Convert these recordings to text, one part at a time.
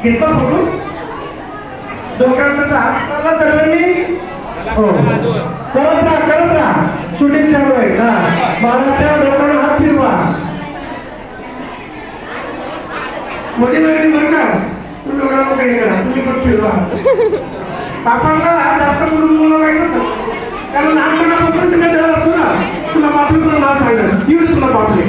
घेतला फोटो दोघांचा हाताला सर्वांनी हो करत राहा शूटिंग चालू आहे का बाळाच्या डोक्याला हात फिरवा मध्ये बरं का तुम्ही डोक्याला काही करा तुम्ही पण फिरवा पापांना जास्त करून मुलं माहित नसतं कारण लहानपणापासून तुला डर असतो ना तुला बापले तुला नाव सांगणार येऊ तुला बापले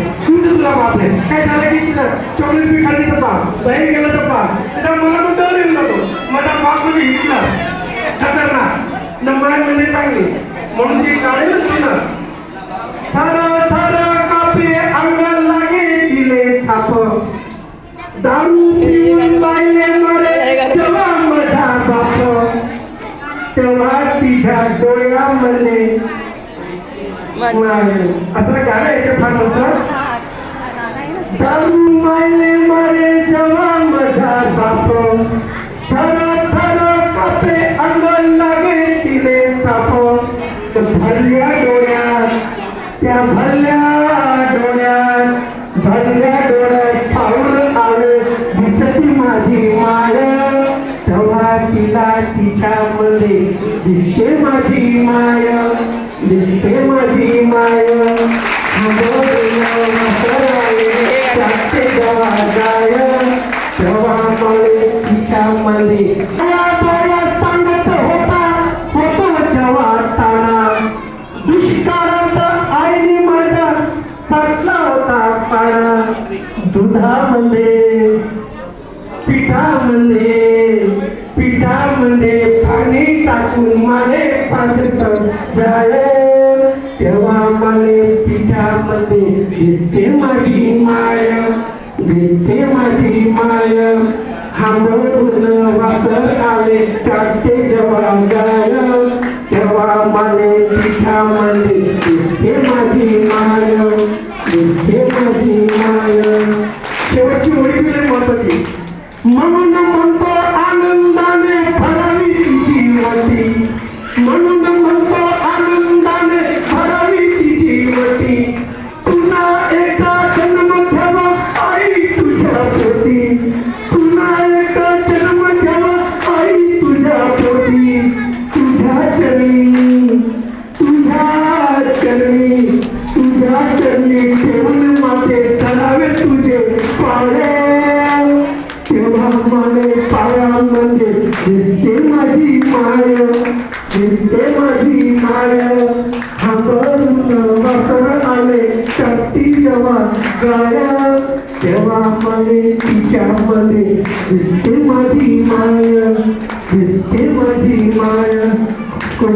तुला बापले काय झालं की तुला चॉकलेट बी खाल्ली तर पाप बाहेर गेलं तर पाप त्याच्या मला तो डर येऊन जातो माझा बाप म्हणजे हिटलर खतरनाक न माय म्हणजे चांगली म्हणून ती गाडी सुना थर थर कापे अंगाला लागे दिले थाप दारू पिऊन बाईने मारे जेव्हा माझा बाप तेव्हा तिच्या डोळ्यामध्ये असं गाणं आहे फार मस्त दारू मायने मारे जेव्हा माझा बाप थर थर कापे अंगाला लागे तिले ताप भरल्या डोळ्यात त्या भरल्या डोळ्यात पाऊल आले दिसती माझी माय तेव्हा तिला तिच्यामध्ये दिसते माझी माय तेव्हा मला तिच्यामध्ये सांगत होतो जेव्हा ताना दुष्काळात आईने माझ्या पटला होता पाणा दुधामध्ये पिठामध्ये पाणी टाकून माले पाजत जाय तेव्हा मला पिठामध्ये दिसते माझी माय हांबरून वासर आले चाटे जेव्हा गाय तेव्हा मला तिच्यामध्ये दिसते माझी माय शेवटची ओळी दिली महत्वाची म्हणून म्हणतो आनंदाने भरावी तिची वटी पुन्हा एकदा जन्म घ्यावा आई तुझ्या पोटी तुझ्या चरणी ठेवून माते धरावे तुझे पाय तेव्हा माने पायामध्ये दिसते माझी माय हांबरून वासर आले चट्टी जेव्हा गाय तेव्हा मला तिच्यामध्ये दिसते माझी माय कोण